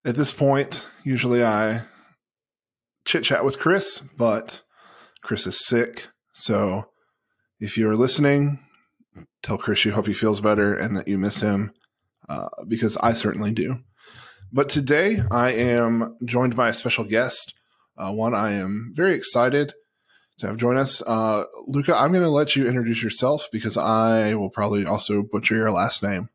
At this point, usually I chit chat with Chris, but Chris is sick. So if you're listening, tell Chris you hope he feels better and that you miss him, because I certainly do. But today I am joined by a special guest, one I am very excited to have join us. Luca, I'm going to let you introduce yourself because I will probably also butcher your last name.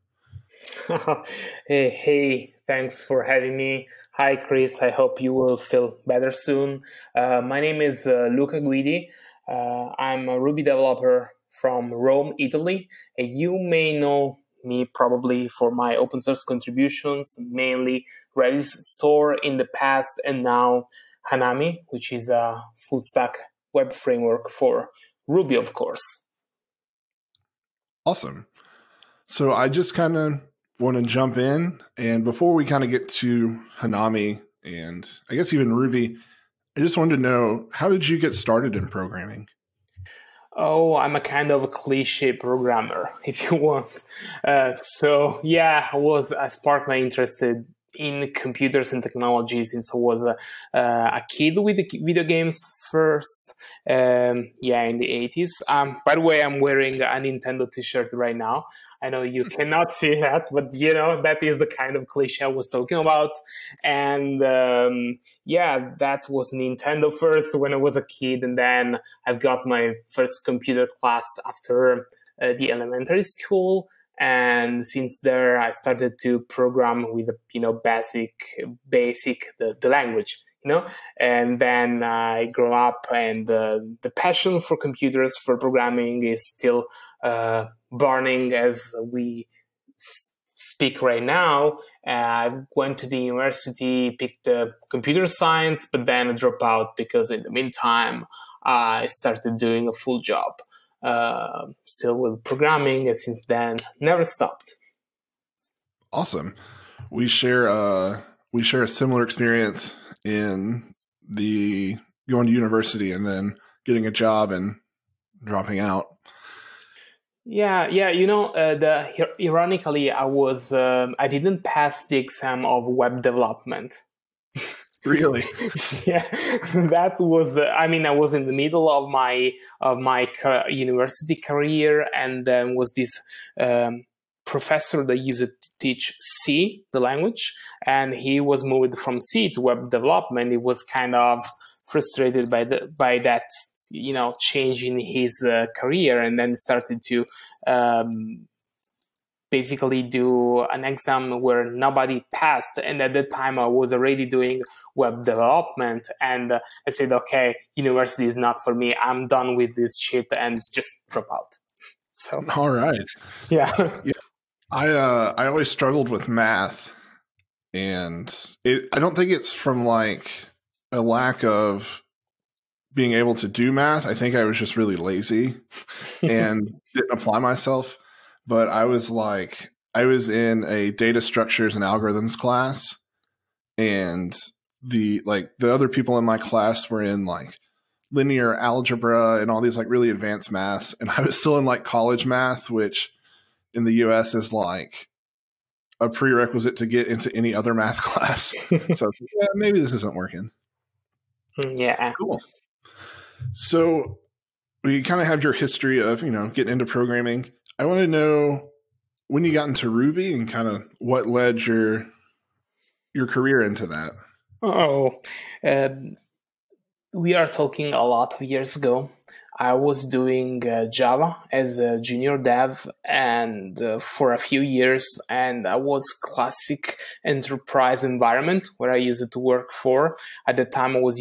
Hey, thanks for having me. Hi, Chris. I hope you will feel better soon. My name is Luca Guidi. I'm a Ruby developer from Rome, Italy. You may know me probably for my open source contributions, mainly Redis store in the past, and now Hanami, which is a full stack web framework for Ruby, of course. Awesome. So I just kind of want to jump in, and before we kind of get to Hanami and I guess even Ruby, I just wanted to know, how did you get started in programming? Oh, I'm a kind of a cliche programmer, if you want. I sparked my interest in computers and technology since I was a kid with the video games first. In the 80s. By the way, I'm wearing a Nintendo t-shirt right now. I know you cannot see that, but that is the kind of cliche I was talking about. And that was Nintendo first when I was a kid. And then I've got my first computer class after the elementary school. And since there, I started to program with, basic, the language. And then I grew up, and the passion for computers, for programming, is still burning as we speak right now. I went to the university, picked computer science, but then I dropped out because in the meantime, I started doing a full job, still with programming, and since then, never stopped. Awesome. We share a similar experience in the going to university and then getting a job and dropping out. Ironically, I didn't pass the exam of web development. Really? Yeah, that was. I was in the middle of my university career, and then was this professor that used to teach C, the language, and he was moved from C to web development. He was kind of frustrated by that, change in his career, and then started to basically do an exam where nobody passed. And at that time, I was already doing web development, and I said, okay, university is not for me. I'm done with this shit, and just drop out. So, all right. Yeah. I always struggled with math, and I don't think it's from like a lack of being able to do math. I think I was just really lazy and didn't apply myself. But I was in a data structures and algorithms class, and the other people in my class were in like linear algebra and all these like really advanced maths, and I was still in like college math, which in the US is like a prerequisite to get into any other math class. So maybe this isn't working. Yeah. Cool. So we kind of have your history of, getting into programming. I want to know when you got into Ruby and kind of what led your career into that. We are talking a lot of years ago. I was doing Java as a junior dev and for a few years, and I was classic enterprise environment where I used to work for. At the time, I was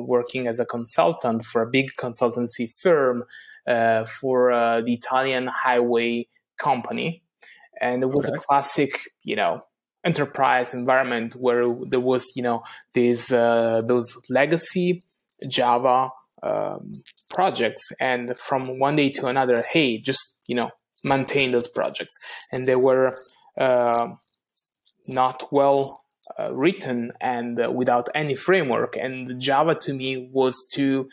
working as a consultant for a big consultancy firm for the Italian highway company. And it was a classic, enterprise environment where there was, those legacy Java projects, and from one day to another, hey, just maintain those projects, and they were not well written and without any framework. And Java to me was too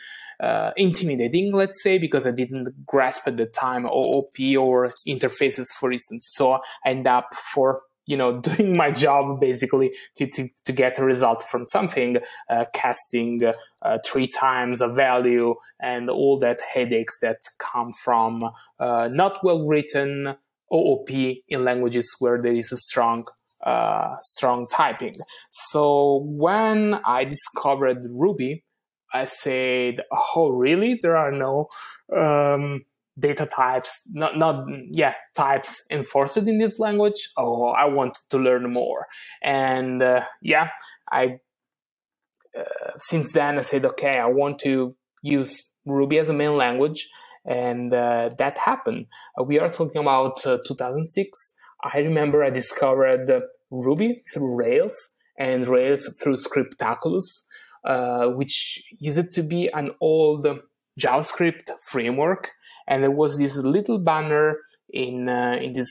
intimidating, let's say, because I didn't grasp at the time OOP or interfaces, for instance. So I ended up for doing my job basically to get a result from something, casting 3 times a value, and all that headaches that come from not well written OOP in languages where there is a strong typing. So when I discovered Ruby, I said, "Oh, really? There are no data types, types enforced in this language? Oh, I want to learn more." And I since then I said, "Okay, I want to use Ruby as a main language," and that happened. We are talking about 2006. I remember I discovered Ruby through Rails and Rails through Scriptaculous, which used to be an old JavaScript framework. And there was this little banner in this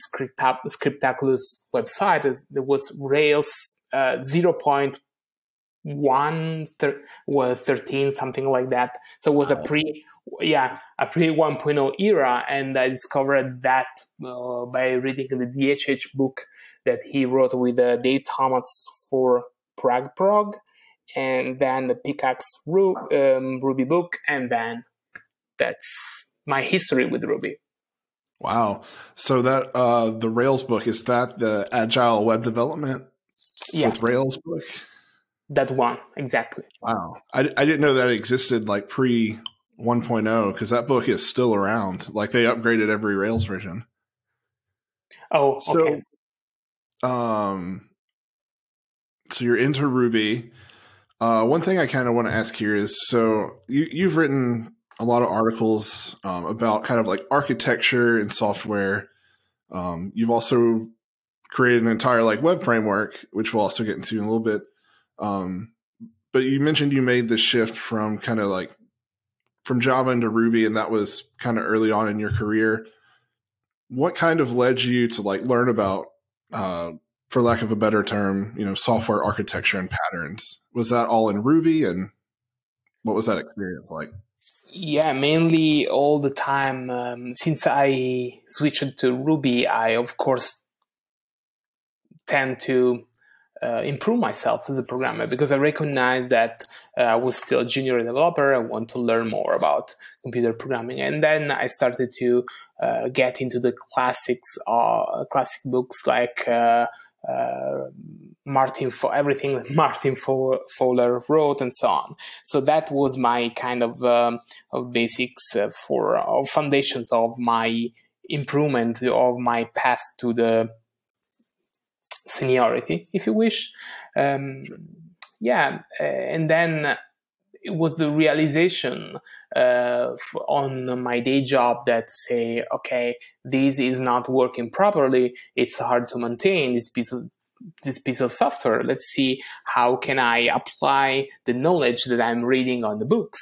Scriptaculous website. There was Rails 0.13, something like that. So it was a pre 1.0 era, and I discovered that by reading the DHH book that he wrote with Dave Thomas for Prague Prog, and then the Pickaxe Ruby book, and then that's my history with Ruby. Wow. So that the Rails book, is that the Agile Web Development with Rails book? That one, exactly. Wow. I didn't know that existed like pre 1.0, because that book is still around. Like they upgraded every Rails version. Oh, okay. So you're into Ruby. One thing I kind of want to ask here is, so you've written a lot of articles about kind of like architecture and software. You've also created an entire like web framework, which we'll also get into in a little bit. But you mentioned you made the shift from kind of like from Java into Ruby, and that was kind of early on in your career. What kind of led you to like learn about, for lack of a better term, software architecture and patterns? Was that all in Ruby, and what was that experience like? Yeah, mainly all the time. Since I switched to Ruby, I of course tend to improve myself as a programmer, because I recognize that I was still a junior developer. I want to learn more about computer programming, and then I started to get into the classic books like everything Martin Fowler wrote, and so on. So that was my kind of basics for foundations of my improvement, of my path to the seniority, if you wish. And then it was the realization on my day job that say, okay, this is not working properly. It's hard to maintain this piece of software. Let's see how can I apply the knowledge that I'm reading on the books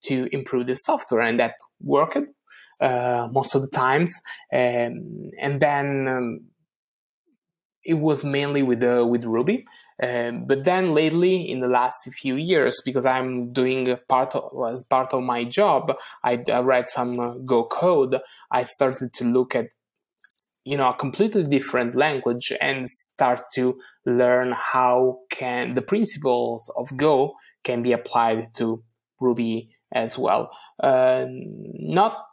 to improve the software, and that worked most of the times. And then it was mainly with Ruby. But then lately, in the last few years, because I'm doing as part of my job, I write some Go code. I started to look at a completely different language and start to learn how can the principles of Go can be applied to Ruby as well. Not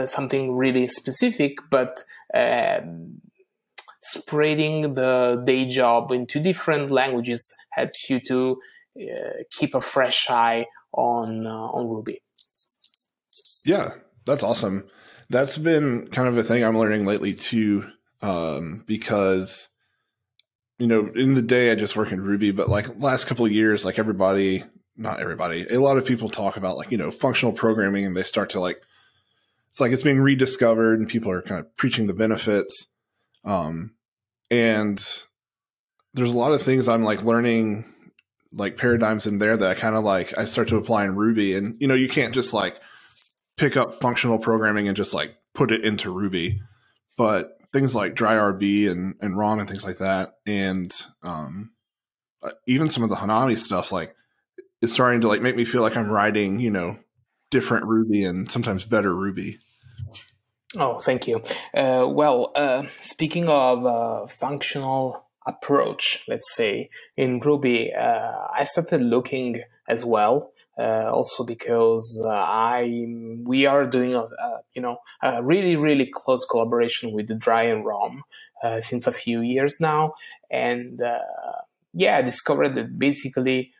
something really specific, but spreading the day job into different languages helps you to keep a fresh eye on Ruby. Yeah, that's awesome. That's been kind of a thing I'm learning lately too, because in the day I just work in Ruby, but like last couple of years, like not everybody, a lot of people talk about like functional programming, and they start to like, it's like it's being rediscovered, and people are kind of preaching the benefits. And there's a lot of things I'm like learning, like paradigms in there that I kind of like, I start to apply in Ruby. And, you can't just like pick up functional programming and just like put it into Ruby, but things like dry RB and ROM and things like that. And, even some of the Hanami stuff, like it's starting to like make me feel like I'm writing, different Ruby and sometimes better Ruby. Oh, thank you. Speaking of functional approach, let's say in Ruby, I started looking as well. Also because we are doing a really close collaboration with the Dry and ROM since a few years now, and I discovered that basically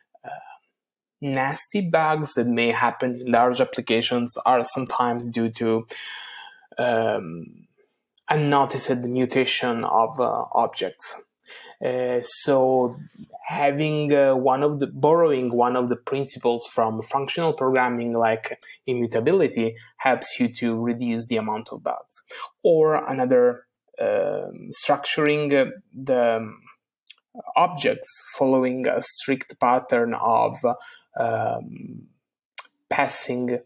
nasty bugs that may happen in large applications are sometimes due to unnoticed mutation of objects. So having borrowing one of the principles from functional programming, like immutability, helps you to reduce the amount of bugs. Or another, structuring the objects following a strict pattern of passing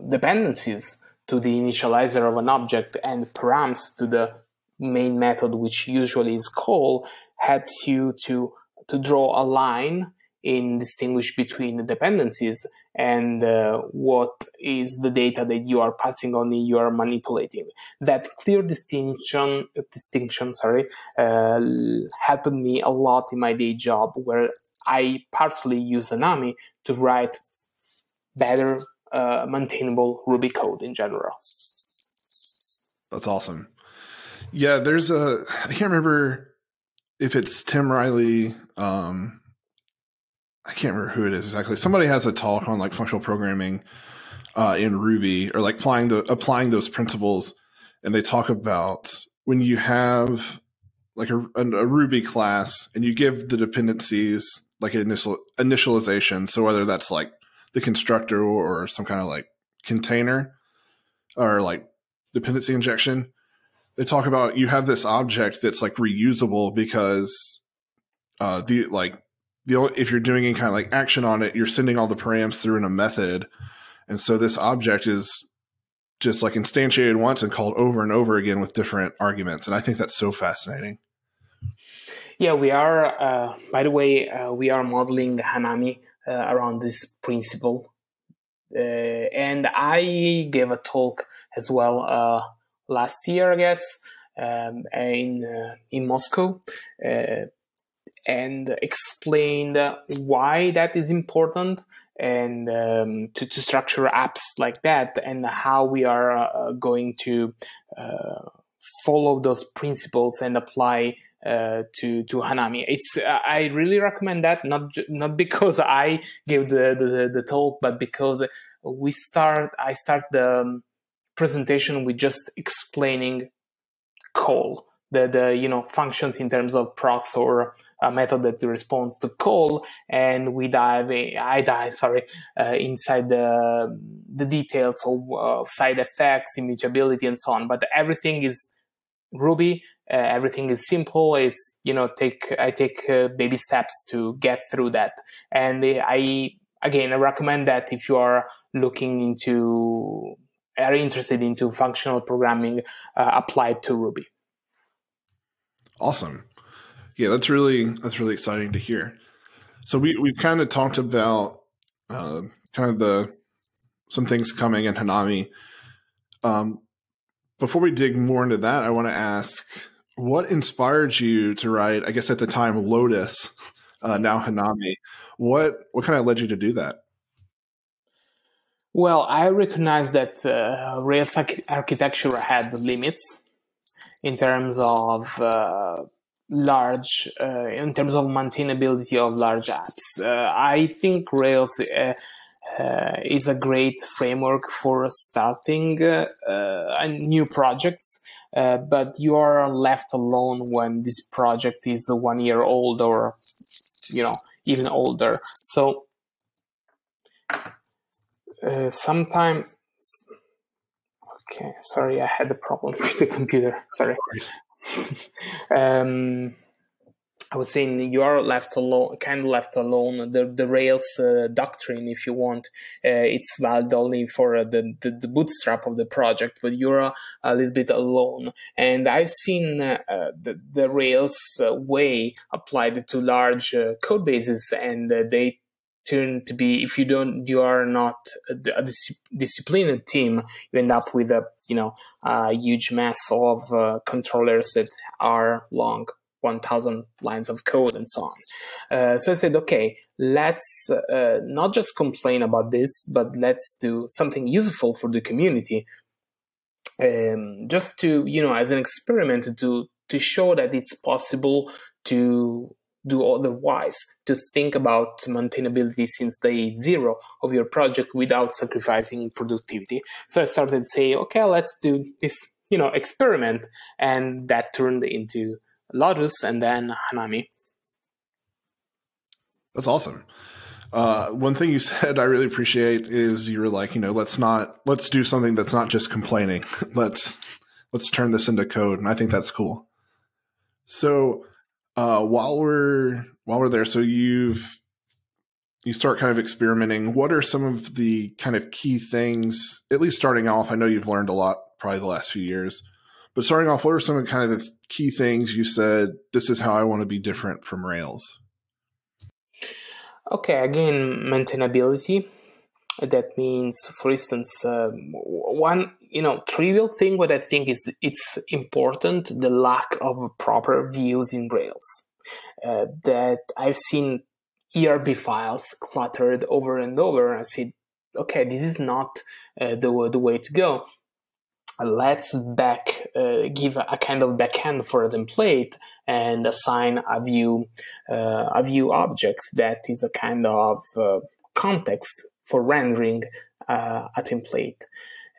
dependencies to the initializer of an object and params to the main method, which usually is call, helps you to draw a line in distinguish between the dependencies and what is the data that you are passing on and you are manipulating. That clear distinction, helped me a lot in my day job, where I partly use Hanami to write better maintainable Ruby code in general. That's awesome. Yeah, I can't remember if it's Tim Riley. I can't remember who it is exactly. Somebody has a talk on like functional programming in Ruby, or like applying those principles. And they talk about when you have like a Ruby class and you give the dependencies like initialization. So whether that's like the constructor or some kind of like container or like dependency injection, they talk about you have this object that's like reusable because if you're doing any kind of like action on it, you're sending all the params through in a method. And so this object is just like instantiated once and called over and over again with different arguments. And I think that's so fascinating. Yeah, we are, by the way, we are modeling Hanami around this principle. And I gave a talk as well last year, I guess, in Moscow, and explained why that is important, and to structure apps like that, and how we are going to follow those principles and apply to Hanami. I really recommend that, not because I gave the talk, but because I start the presentation with just explaining call, the functions in terms of procs or a method that responds to call, and I dive inside the details of side effects, immutability, and so on. But everything is Ruby. Everything is simple. It's I take baby steps to get through that, and I recommend that if you are interested into functional programming applied to Ruby. Awesome. Yeah, that's really exciting to hear. So we've kind of talked about some things coming in Hanami. Before we dig more into that, I want to ask, what inspired you to write, I guess at the time, Lotus, now Hanami? What kind of led you to do that? Well, I recognize that Rails architecture had limits in terms of in terms of maintainability of large apps. I think Rails is a great framework for starting new projects, but you are left alone when this project is 1 year old or even older. So sometimes, okay, sorry, I had a problem with the computer. Sorry. I was saying you are left alone. The Rails doctrine, if you want, it's valid only for the bootstrap of the project, but you're a little bit alone. And I've seen the Rails way applied to large code bases, and they turn to be, if you are not a disciplined team, you end up with a huge mass of controllers that are long 1,000 lines of code and so on. So I said, okay, let's not just complain about this, but let's do something useful for the community. Just to, as an experiment to show that it's possible to do otherwise, to think about maintainability since day zero of your project without sacrificing productivity. So I started to say, okay, let's do this, experiment. And that turned into Lotus and then Hanami. That's awesome. One thing you said I really appreciate is you were like, let's do something that's not just complaining. let's turn this into code. And I think that's cool. So while we're there, so you start kind of experimenting. What are some of the kind of key things, at least starting off? I know you've learned a lot probably the last few years, but starting off, what are some of kind of the key things you said, this is how I want to be different from Rails? Okay, again, maintainability. That means, for instance, one trivial thing. What I think is it's important: the lack of proper views in Rails. That I've seen ERB files cluttered over and over. I said, okay, this is not the way to go. Let's give a kind of backend for a template and assign a view object that is a kind of context for rendering a template.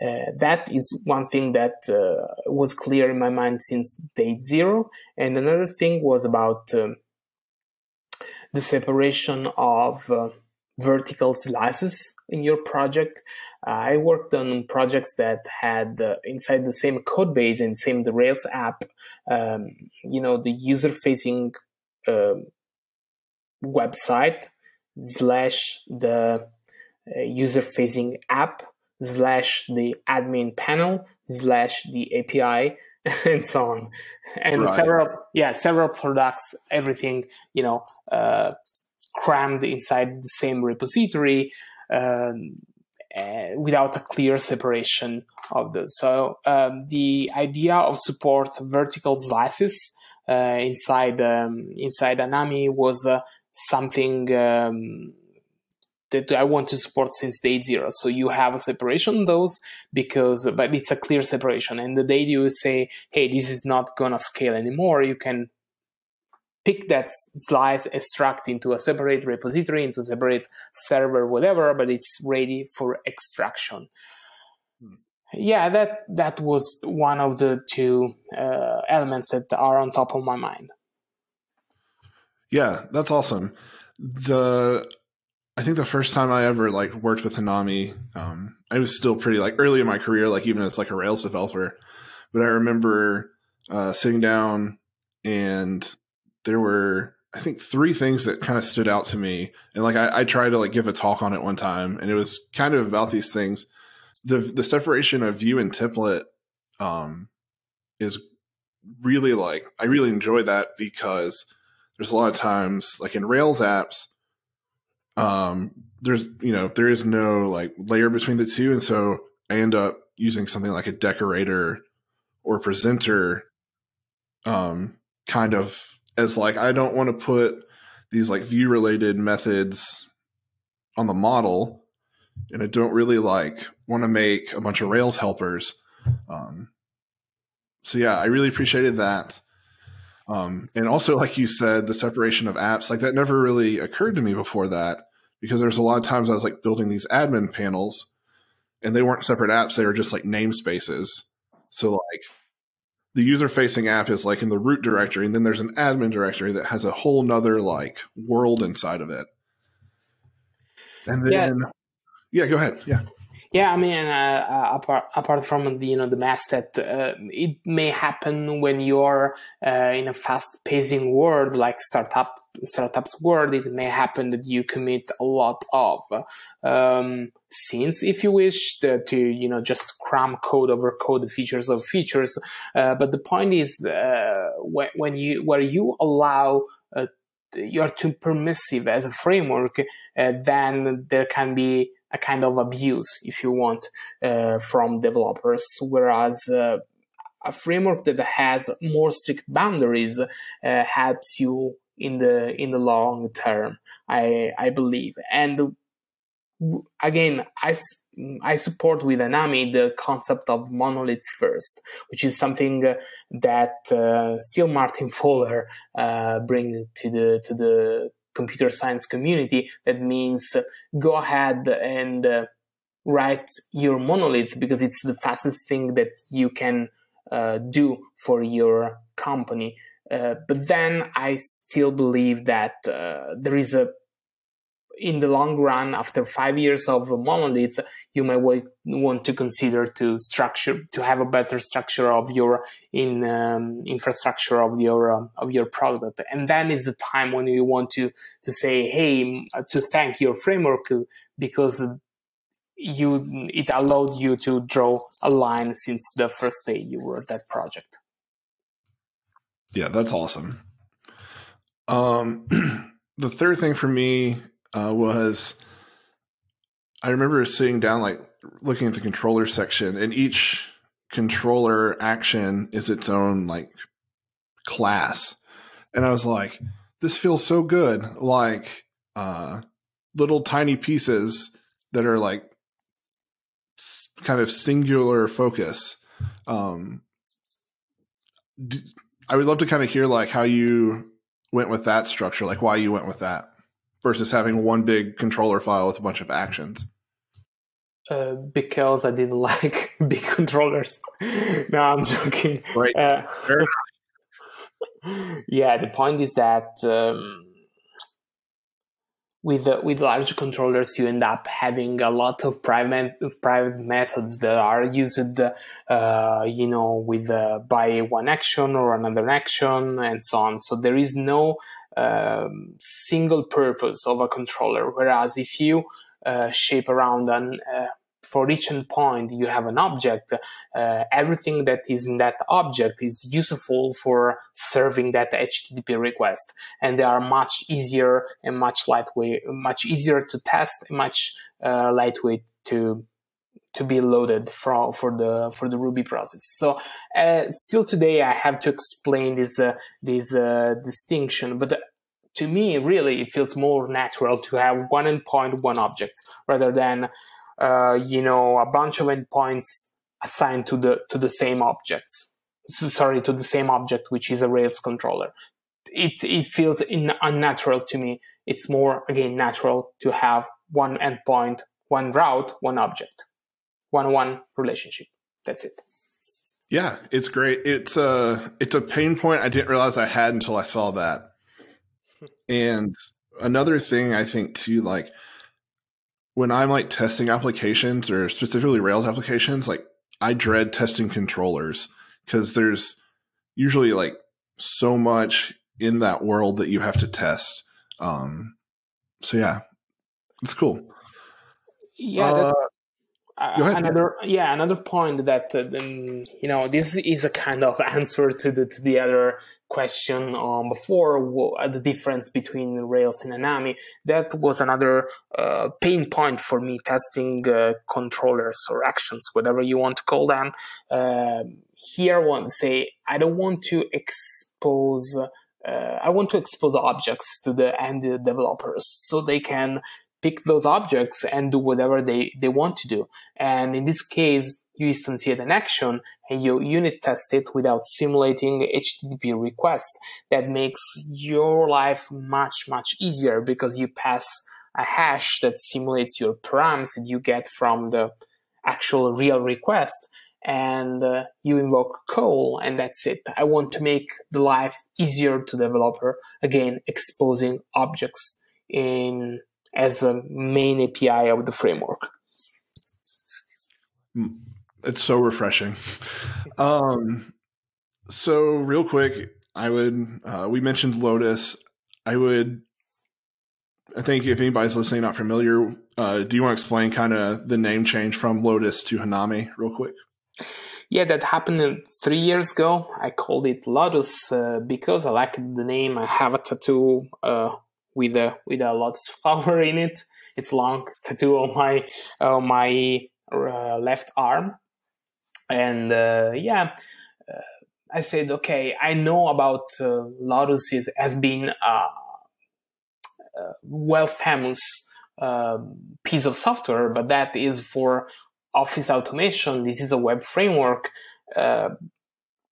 That is one thing that was clear in my mind since day zero. And another thing was about the separation of vertical slices in your project. I worked on projects that had inside the same code base and same the Rails app, the user-facing website / the user-facing app / the admin panel / the API and so on, and right. several products, everything crammed inside the same repository without a clear separation of those. So the idea of support vertical slices inside Hanami was something that I want to support since day zero. So you have a separation of those but it's a clear separation. And the day you say, hey, this is not gonna scale anymore, you can pick that slice, extract into a separate repository, into a separate server, whatever, but it's ready for extraction. Yeah, that was one of the two elements that are on top of my mind. Yeah, that's awesome. I think the first time I ever worked with Hanami, I was still pretty early in my career, even as a Rails developer. But I remember sitting down, and there were, I think, 3 things that kind of stood out to me. And I tried to give a talk on it one time, and it was kind of about these things. The separation of view and template is really I really enjoy that, because there's a lot of times in Rails apps, there is no layer between the two, and so I end up using something like a decorator or presenter kind of as I don't want to put these view related methods on the model, and I don't really want to make a bunch of Rails helpers. So yeah, I really appreciated that. And also, like you said, the separation of apps, that never really occurred to me before that, because there's a lot of times I was building these admin panels, and they weren't separate apps. They were just namespaces. So the user-facing app is in the root directory, and then there's an admin directory that has a whole nother world inside of it. And then, yeah, go ahead. Yeah. Yeah, I mean, apart from the mess that it may happen when you're in a fast-pacing world like startups world, it may happen that you commit a lot of sins, if you wish, to just cram code over code, features of features. But the point is, where you allow you're too permissive as a framework, then there can be a kind of abuse, if you want, from developers. Whereas a framework that has more strict boundaries helps you in the long term, I believe. And again, I support with Hanami the concept of monolith first, which is something that still Martin Fowler bring to the computer science community. That means go ahead and write your monolith, because it's the fastest thing that you can do for your company. But then I still believe that there is in the long run, after 5 years of a monolith, you might want to consider to have a better structure of your infrastructure of your product. And then is the time when you want to say, hey, to thank your framework, because it allowed you to draw a line since the first day you wrote that project. Yeah, that's awesome. The third thing for me was, I remember sitting down, like looking at the controller section, and each controller action is its own like class. And I was like, this feels so good. Like little tiny pieces that are like kind of singular focus. I would love to kind of hear like how you went with that structure, like why you went with that versus having one big controller file with a bunch of actions. Because I didn't like big controllers. No, I'm joking. Right. Yeah, the point is that with large controllers, you end up having a lot of private methods that are used, with by one action or another action and so on. So there is no single purpose of a controller. Whereas if you shape around for each endpoint, you have an object. Everything that is in that object is useful for serving that HTTP request, and they are much easier and much easier to test, and much lightweight to be loaded for the Ruby process. So still today, I have to explain this distinction, but to me, really, it feels more natural to have one endpoint, one object, rather than a bunch of endpoints assigned to the same objects. To the same object, which is a Rails controller. It feels unnatural to me. It's more, again, natural to have one endpoint, one route, one object, one relationship. That's it. Yeah, it's great. It's a pain point I didn't realize I had until I saw that. And another thing I think too, like when I'm like testing applications or specifically Rails applications, like I dread testing controllers because there's usually like so much in that world that you have to test. So yeah, it's cool. Yeah. Another point that this is a kind of answer to the other question before, the difference between Rails and Hanami. That was another pain point for me, testing controllers or actions, whatever you want to call them. Here I want to say I don't want to expose I want to expose objects to the end developers so they can pick those objects and do whatever they want to do. And in this case, you instantiate an action and you unit test it without simulating HTTP request. That makes your life much, much easier because you pass a hash that simulates your params that you get from the actual real request, and you invoke call, and that's it. I want to make the life easier to developer, again, exposing objects as a main API of the framework. It's so refreshing. So real quick, we mentioned Lotus. I think if anybody's listening not familiar, do you want to explain kind of the name change from Lotus to Hanami real quick? Yeah, that happened 3 years ago. I called it Lotus because I liked the name. I have a tattoo with a lotus flower in it. It's long tattoo on my left arm, and I said, okay, I know about Lotus. It has been well famous piece of software, but that is for office automation. This is a web framework.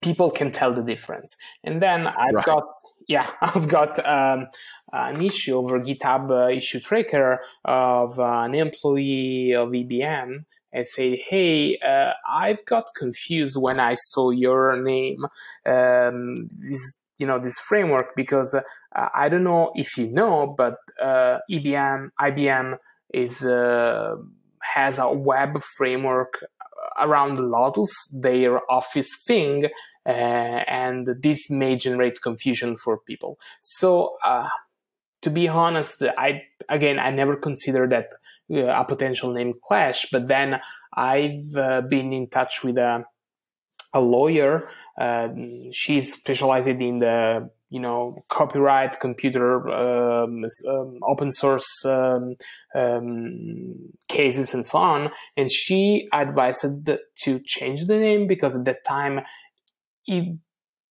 People can tell the difference. And then I've got an issue over GitHub issue tracker of an employee of IBM and say, hey, I've got confused when I saw your name, this framework, because I don't know if you know, but IBM has a web framework around Lotus, their Office thing, and this may generate confusion for people. So, to be honest, I never considered that a potential name clash, but then I've been in touch with a lawyer. She's specialized in the copyright, computer, open source cases and so on. And she advised to change the name because at that time it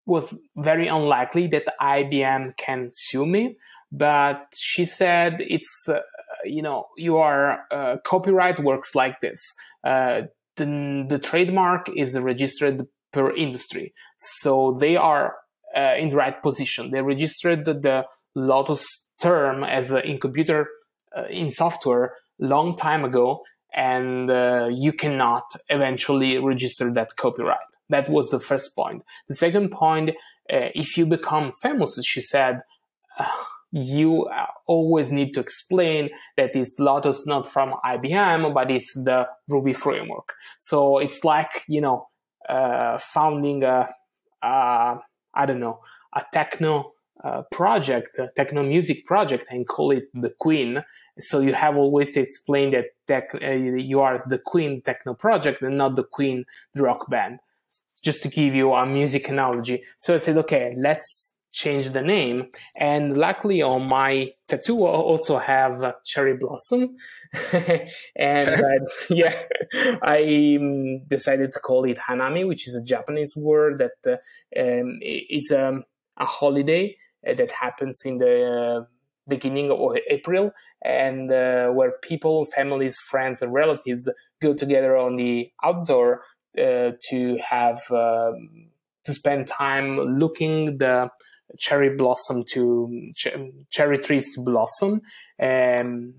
was very unlikely that IBM can sue me. But she said it's, your copyright works like this. The trademark is registered per industry. So they are in the right position. They registered the Lotus term as in computer, in software long time ago, and you cannot eventually register that copyright. That was the first point. The second point, if you become famous, she said, you always need to explain that it's Lotus not from IBM, but it's the Ruby framework. So it's like, founding a techno project, a techno music project, and call it the Queen. So you have always to explain that you are the Queen techno project and not the Queen the rock band. Just to give you a music analogy. So I said, okay, let's change the name. And luckily on my tattoo, I also have a cherry blossom. And I decided to call it Hanami, which is a Japanese word that is a holiday that happens in the beginning of April, and where people, families, friends, and relatives go together on the outdoor to have to spend time looking the cherry blossom cherry trees to blossom, and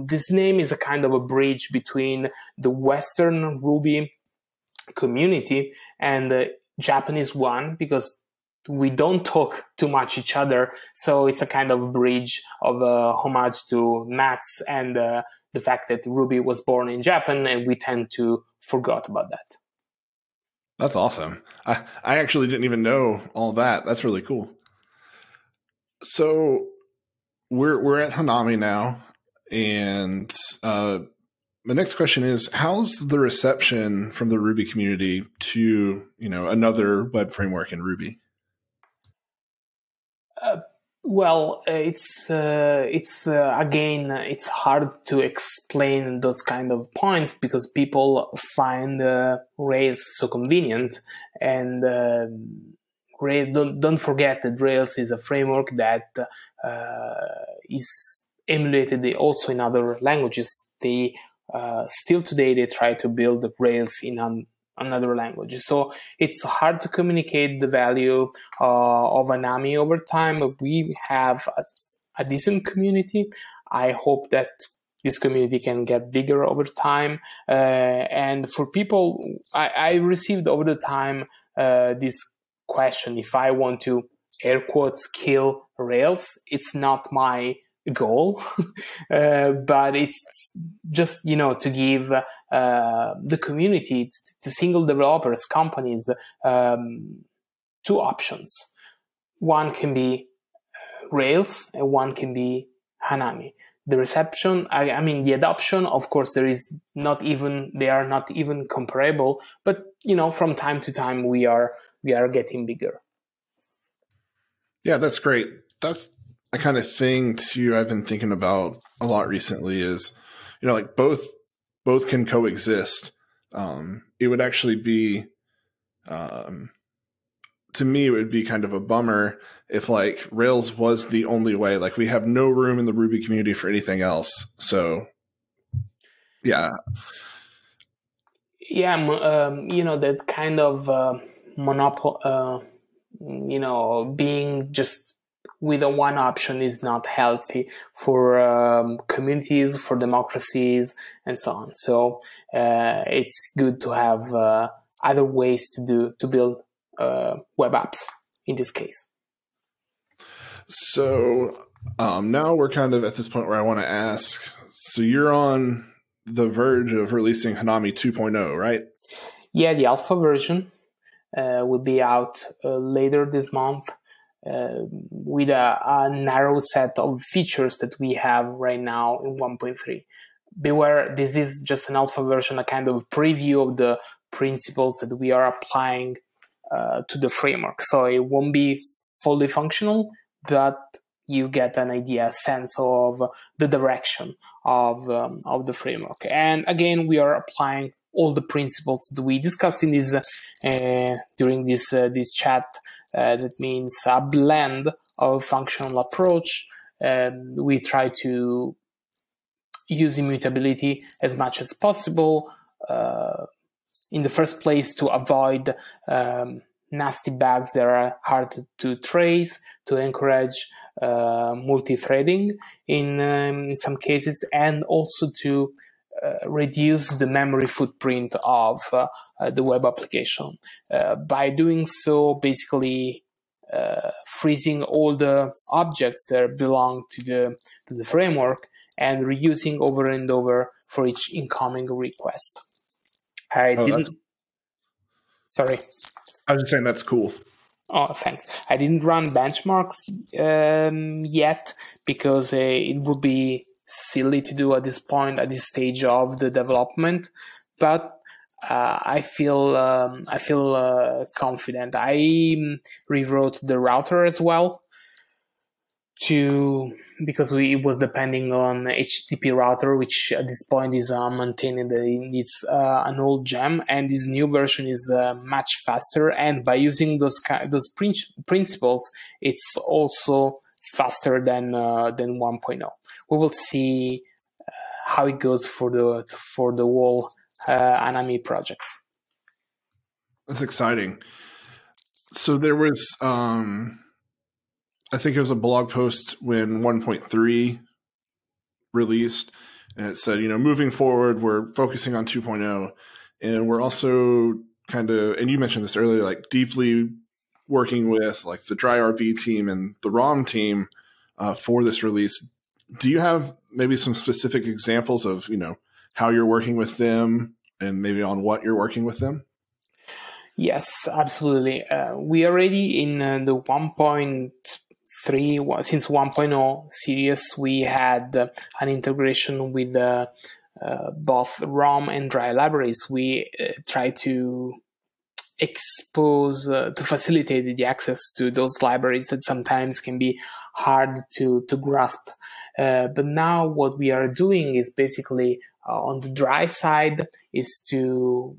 this name is a kind of a bridge between the Western Ruby community and the Japanese one, because we don't talk too much each other, so it's a kind of bridge of homage to maths and the fact that Ruby was born in Japan, and we tend to forget about that. That's awesome. I actually didn't even know all that. That's really cool. So we're at Hanami now, and the next question is, how's the reception from the Ruby community to another web framework in Ruby? Well, it's again, it's hard to explain those kind of points because people find Rails so convenient, and don't forget that Rails is a framework that is emulated also in other languages. They still today they try to build the Rails in another language. So it's hard to communicate the value of Hanami over time. We have a decent community. I hope that this community can get bigger over time. And for people, I received over the time this question: if I want to, air quotes, kill Rails. It's not my goal, but it's just to give the community, to single developers, companies, two options. One can be Rails and one can be Hanami. the reception, I mean, the adoption, of course, they are not even comparable, but, from time to time, we are getting bigger. Yeah, that's great. That's a kind of thing too I've been thinking about a lot recently is, like both can coexist. It would actually be, to me, it would be kind of a bummer if like Rails was the only way. Like we have no room in the Ruby community for anything else. So, yeah. Yeah, that kind of monopoly, being just with a one option is not healthy for communities, for democracies, and so on. So it's good to have other ways to build web apps in this case. So now we're kind of at this point where I want to ask, so you're on the verge of releasing Hanami 2.0, right? Yeah, the alpha version will be out later this month with a narrow set of features that we have right now in 1.3. Beware, this is just an alpha version, a kind of preview of the principles that we are applying to the framework. So it won't be fully functional, but you get an idea, a sense of the direction of the framework. And again, we are applying all the principles that we discussed in this during this chat. That means a blend of functional approach. We try to use immutability as much as possible. In the first place, to avoid nasty bugs that are hard to trace, to encourage multi-threading in some cases, and also to reduce the memory footprint of the web application. By doing so, basically freezing all the objects that belong to the framework and reusing over and over for each incoming request. Sorry. I was just saying that's cool. Oh, thanks. I didn't run benchmarks yet because it would be silly to do at this point, at this stage of the development. But I feel confident. I rewrote the router as well because it was depending on HTTP router, which at this point is maintained. It's an old gem, and this new version is much faster. And by using those principles, it's also faster than 1.0. We will see how it goes for the whole Hanami projects. That's exciting. So there was, I think it was a blog post when 1.3 released, and it said, moving forward, we're focusing on 2.0, and we're also kind of, and you mentioned this earlier, like deeply working with like the dry RB team and the ROM team for this release. Do you have maybe some specific examples of, how you're working with them and maybe on what you're working with them? Yes, absolutely. We already in the 1.3, since 1.0 series, we had an integration with both ROM and dry libraries. We try to to facilitate the access to those libraries that sometimes can be hard to grasp. But now what we are doing is basically on the dry side is to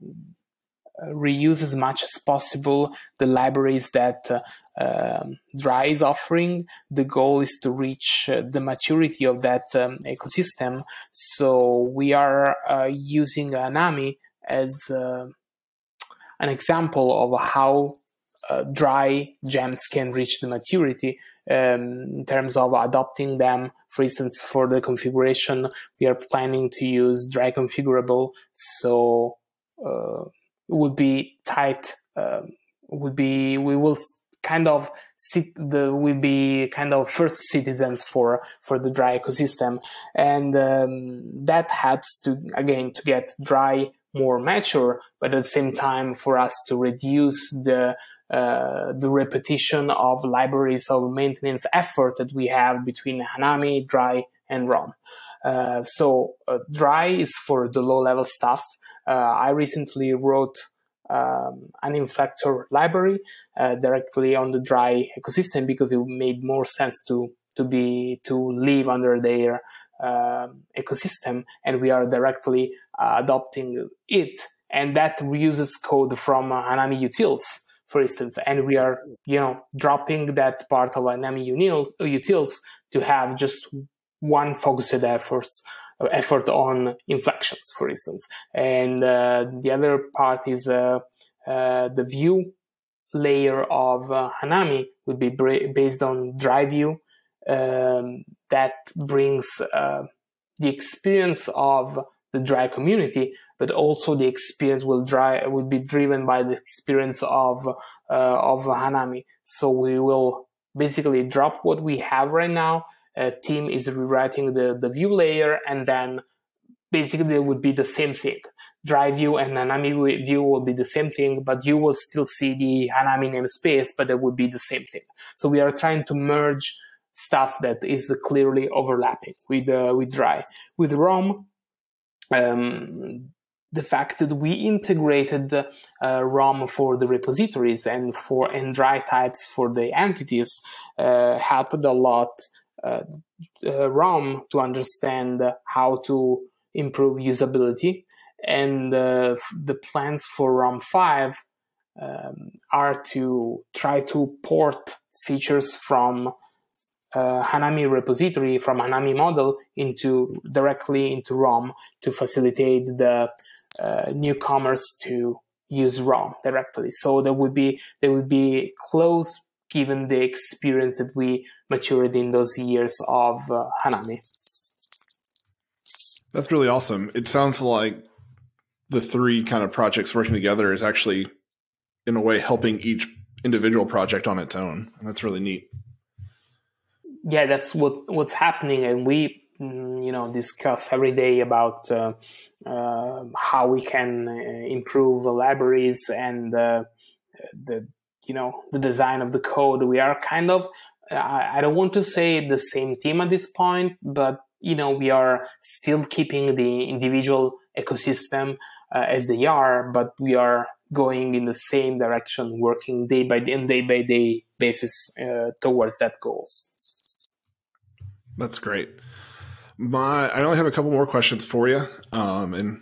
reuse as much as possible the libraries that Dry is offering. The goal is to reach the maturity of that ecosystem. So we are using Hanami as an example of how dry gems can reach the maturity in terms of adopting them. For instance, for the configuration, we are planning to use dry configurable. So it would be tight. We will kind of will be kind of first citizens for the dry ecosystem, and that helps to get dry more mature, but at the same time for us to reduce the repetition of libraries of maintenance effort that we have between Hanami, Dry, and ROM. So dry is for the low-level stuff. I recently wrote an inflector library directly on the dry ecosystem because it made more sense to live under their ecosystem, and we are directly adopting it, and that reuses code from Hanami utils, for instance, and we are dropping that part of Hanami utils to have just one focused effort on inflections, for instance. And the other part is the view layer of Hanami would be based on dry view. That brings the experience of the dry community, but also the experience will be driven by the experience of Hanami. So we will basically drop what we have right now. Team is rewriting the view layer, and then basically it would be the same thing. Dry view and Hanami view will be the same thing, but you will still see the Hanami namespace, but it would be the same thing. So we are trying to merge stuff that is clearly overlapping with dry. With ROM, the fact that we integrated ROM for the repositories and dry types for the entities helped a lot ROM to understand how to improve usability. And the plans for ROM 5 are to try to port features from Hanami repository, from Hanami model directly into ROM to facilitate the newcomers to use ROM directly. So they would be close given the experience that we matured in those years of Hanami. That's really awesome. It sounds like the three kind of projects working together is actually, in a way, helping each individual project on its own. And that's really neat. Yeah, that's what's happening, and we discuss every day about how we can improve the libraries and the design of the code. We are kind of I don't want to say the same team at this point, but we are still keeping the individual ecosystem as they are, but we are going in the same direction, working day by day basis towards that goal. That's great. I only have a couple more questions for you, and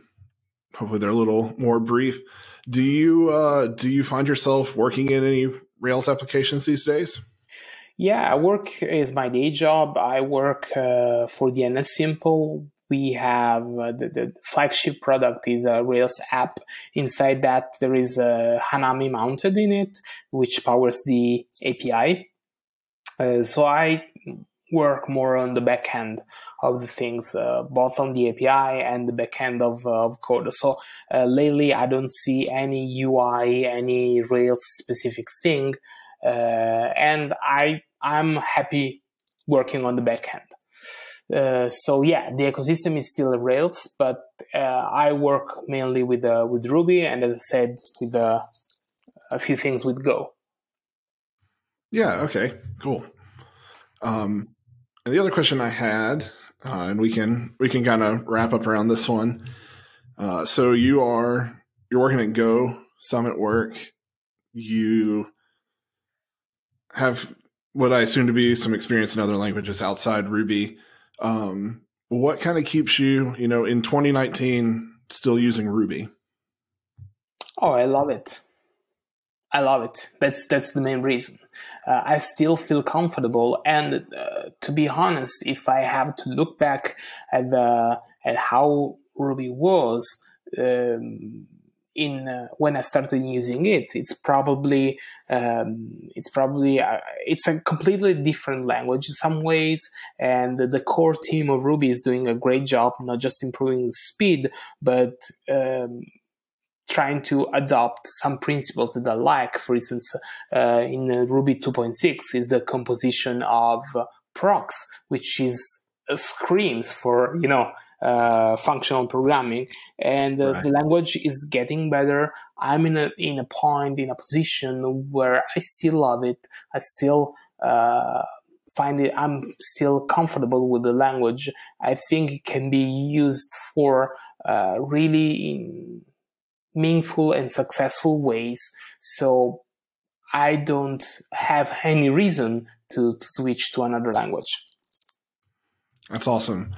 hopefully they're a little more brief. Do you find yourself working in any Rails applications these days? Yeah, work is my day job. I work for the NS Simple. We have the flagship product is a Rails app. Inside that, there is a Hanami mounted in it, which powers the API. So I work more on the back end of the things, both on the API and the back end of code. So lately, I don't see any UI, any Rails specific thing, and I'm happy working on the back end. So yeah, the ecosystem is still Rails, but I work mainly with Ruby, and as I said, with a few things with Go. Yeah. Okay. Cool. And the other question I had, and we can kind of wrap up around this one. So you're working at Go Summit Work. You have what I assume to be some experience in other languages outside Ruby. What kind of keeps you, in 2019 still using Ruby? Oh, I love it. That's the main reason. I still feel comfortable, and to be honest, if I have to look back at how Ruby was when I started using it, it's a completely different language in some ways, and the core team of Ruby is doing a great job, not just improving the speed, but trying to adopt some principles that I like. For instance, in Ruby 2.6 is the composition of procs, which screams for functional programming, and Right. the language is getting better. I'm in a position where I still love it. I still I'm still comfortable with the language. I think it can be used for really in meaningful and successful ways. So I don't have any reason to switch to another language. That's awesome.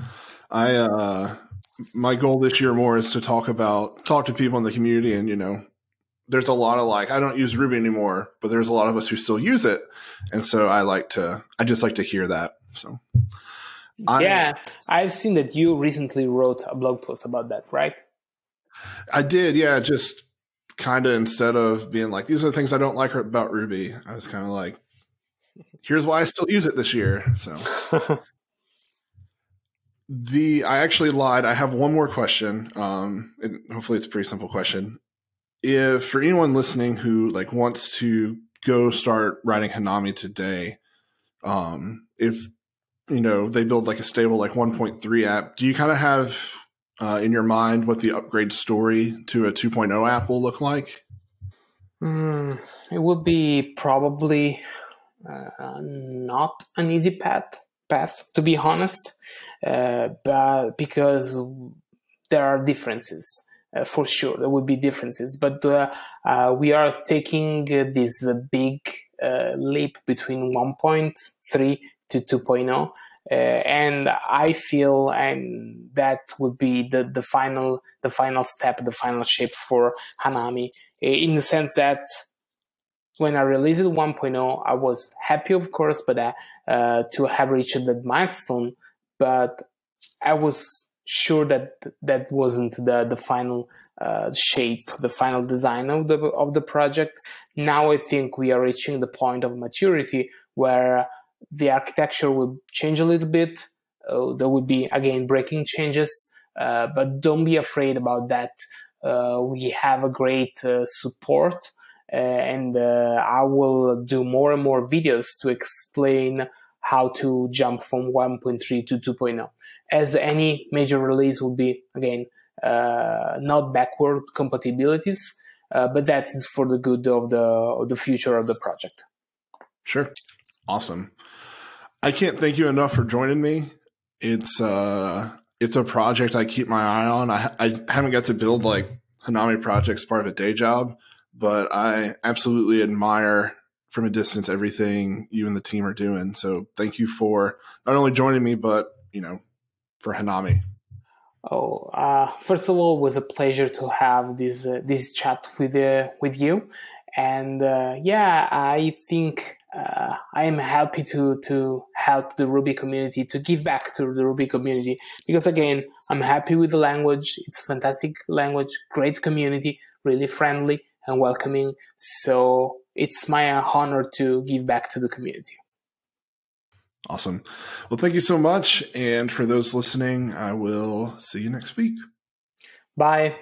My goal this year more is to talk to people in the community, and there's a lot of I don't use Ruby anymore, but there's a lot of us who still use it. And so I just like to hear that. So I've seen that you recently wrote a blog post about that, right? I did. Yeah. Just kind of, instead of being like, these are the things I don't like about Ruby, I was kind of like, here's why I still use it this year. So I actually lied. I have one more question. And hopefully it's a pretty simple question. If for anyone listening who wants to go start writing Hanami today, if they build a stable 1.3 app, do you kind of have in your mind what the upgrade story to a 2.0 app will look like? It would be probably not an easy path, to be honest, but because there are differences. For sure, there would be differences, but we are taking this big leap between 1.3 to 2.0, and I feel that would be the final step, the final shape for Hanami, in the sense that when I released 1.0, I was happy, of course, but to have reached that milestone, but I was sure that wasn't the final shape, the final design of the project. Now I think we are reaching the point of maturity where the architecture will change a little bit. There will be, again, breaking changes, but don't be afraid about that. We have a great support, and I will do more and more videos to explain how to jump from 1.3 to 2.0. As any major release will be, again, not backward compatibilities, but that is for the good of the future of the project. Sure. Awesome. I can't thank you enough for joining me. It's a project I keep my eye on. I haven't got to build Hanami projects part of a day job, but I absolutely admire from a distance everything you and the team are doing. So thank you for not only joining me, but for Hanami. First of all, it was a pleasure to have this chat with you, and I think I am happy to help the Ruby community, to give back to the Ruby community, because again, I'm happy with the language. It's a fantastic language, great community, really friendly and welcoming. So it's my honor to give back to the community. Awesome. Well, thank you so much. And for those listening, I will see you next week. Bye.